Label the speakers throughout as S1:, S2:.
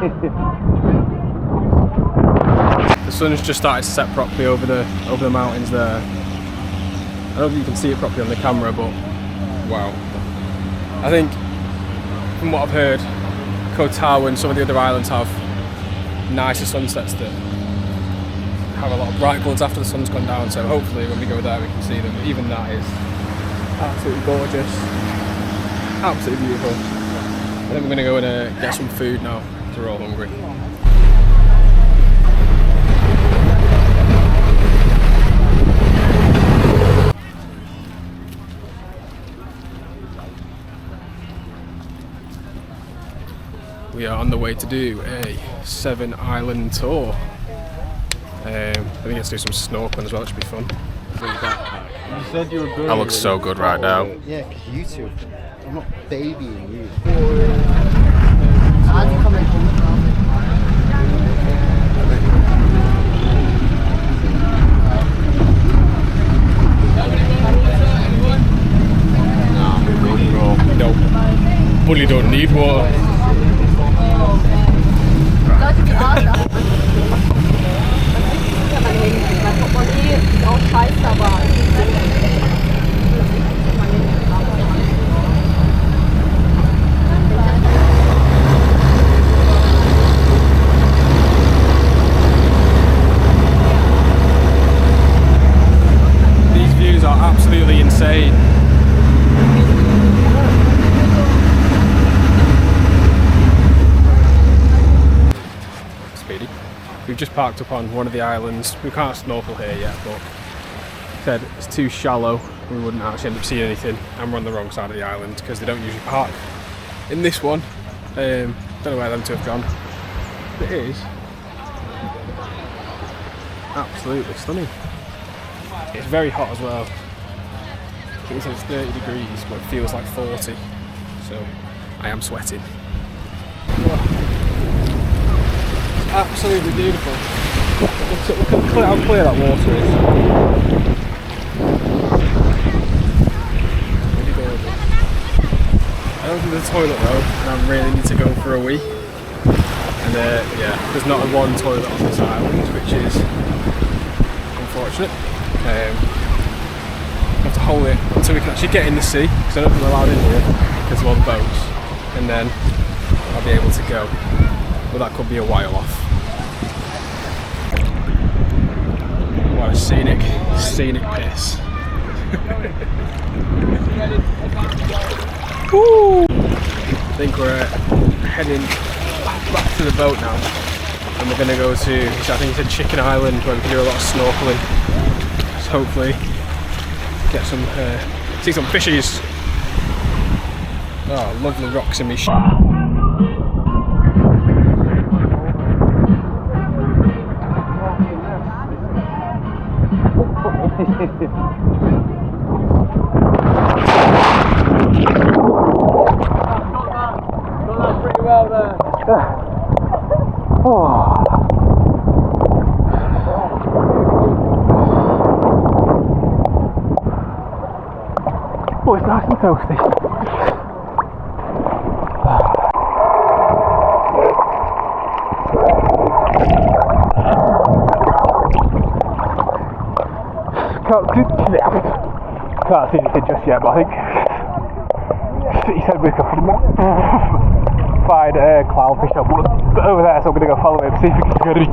S1: The sun's just started to set properly over the mountains there. I don't know if you can see it properly on the camera, but wow. I think from what I've heard, Koh Tao and some of the other islands have nicer sunsets that have a lot of bright colours after the sun's gone down, so hopefully when we go there we can see them. But even that is absolutely gorgeous, absolutely beautiful. I think we're going to go and get some food now, because we're all hungry. We are on the way to do a 7-island tour. I think let's do some snorkeling as well, it should be fun.
S2: You said you were good.
S1: I look so good right now.
S2: Yeah, because you two. I'm not babying you.
S1: No. Bully don't need water. These views are absolutely insane. We've just parked up on one of the islands. We can't snorkel here yet, but said it's too shallow. We wouldn't actually end up seeing anything, and we're on the wrong side of the island because they don't usually park in this one. Don't know where them two have gone. But it is absolutely stunning. It's very hot as well. It says 30 degrees, but it feels like 40. So I am sweating. Absolutely beautiful. Look how clear that water is. Really gorgeous. I don't think there's a toilet though, and I really need to go for a wee. And yeah, there's not one toilet on this island, which is unfortunate. We have to hold it until we can actually get in the sea, because I don't think we're allowed in here because of all the boats. And then I'll be able to go. But that could be a while off. What a scenic piss. Woo! I think we're heading back to the boat now. And we're going to go to, I think it's a Chicken Island, where we can do a lot of snorkeling. So hopefully get some, see some fishies. Oh, lovely rocks in me. Pretty well there. Oh. Oh, it's nice and toasty. Can't see anything just yet, but I think he said we could find a clownfish over there, so I'm going to go follow him, see if we can get any.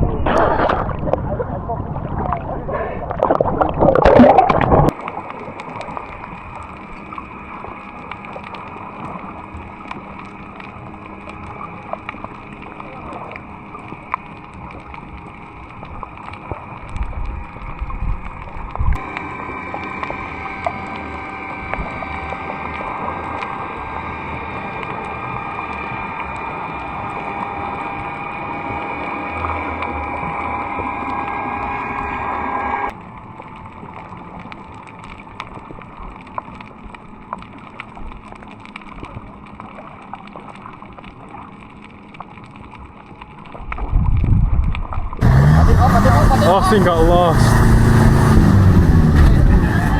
S1: Austin got lost.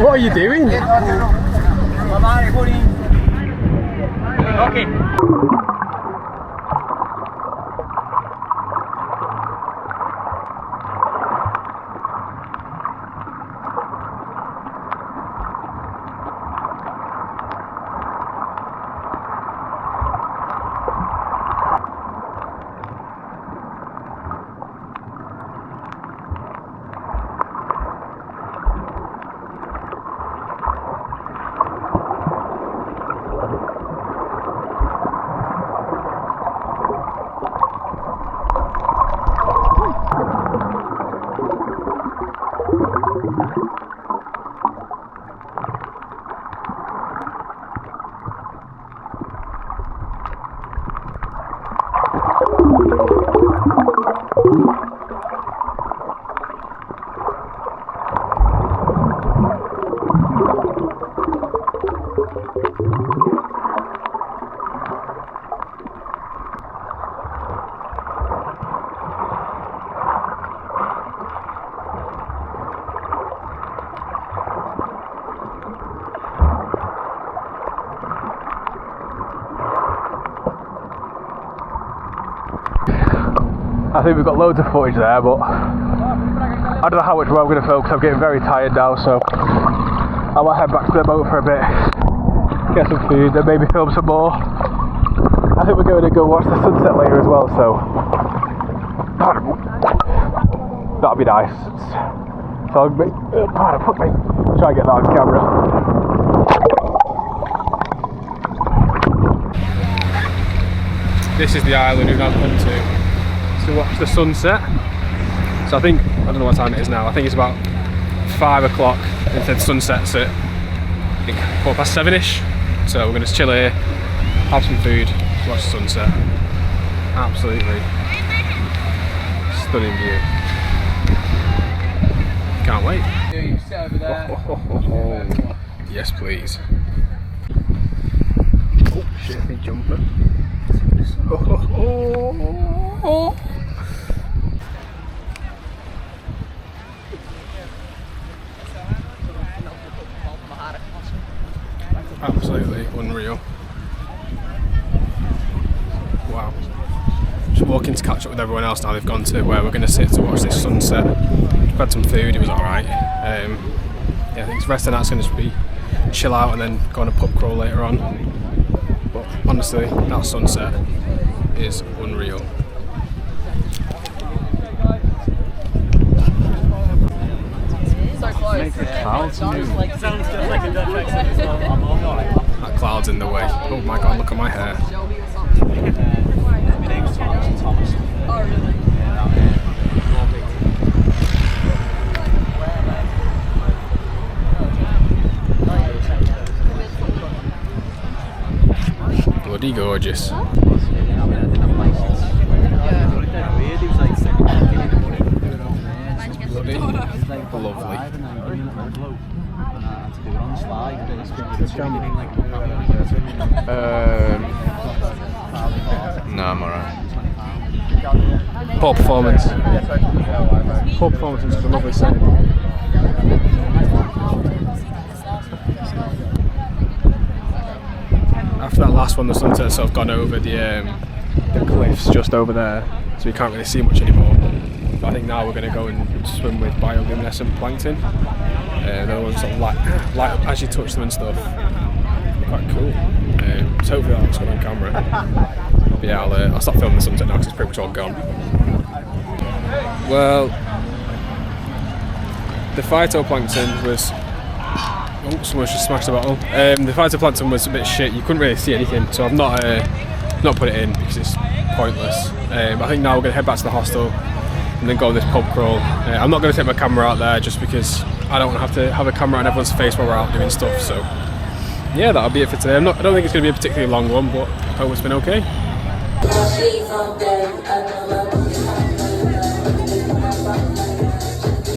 S1: What are you doing? Okay. I think we've got loads of footage there, but I don't know how much more I'm going to film because I'm getting very tired now, so I might head back to the boat for a bit, get some food, then maybe film some more. I think we're going to go watch the sunset later as well, so that'll be nice. So I'll try and get that on camera. This is the island we've now come to watch the sunset. So I think, I don't know what time it is now, I think it's about 5 o'clock and the sun sets at I think 7:15ish. So we're going to chill here, have some food, watch the sunset. Absolutely stunning view. Can't wait. Yes please. Oh shit, big jumper. Absolutely unreal. Wow. Just walking to catch up with everyone else now. They've gone to where we're going to sit to watch this sunset. We've had some food, it was alright. Yeah, I think the rest of the night's going to be chill out and then go on a pub crawl later on. But honestly, that sunset is unreal.
S3: So close.
S1: That cloud's in the way. Oh my god, look at my hair.
S3: Oh, really?
S1: Bloody gorgeous. Bloody lovely.
S2: No, I'm alright.
S1: Poor performance. Poor performance in such a lovely setting. After that last one, the sunset sort of gone over the cliffs just over there, so we can't really see much anymore. But I think now we're going to go and swim with bioluminescent plankton. They're all sort of light up as you touch them and stuff. Quite cool. So hopefully that looks good on camera. But yeah, I'll stop filming the sunset now because it's pretty much all gone. Well, the phytoplankton was... Oh, someone's just smashed the bottle. The phytoplankton was a bit shit. You couldn't really see anything, so I've not put it in because it's pointless. I think now we're going to head back to the hostel and then go on this pub crawl. I'm not going to take my camera out there just because I don't want to have a camera on everyone's face while we're out doing stuff. So yeah, that'll be it for today. I don't think it's going to be a particularly long one, but I hope it's been okay.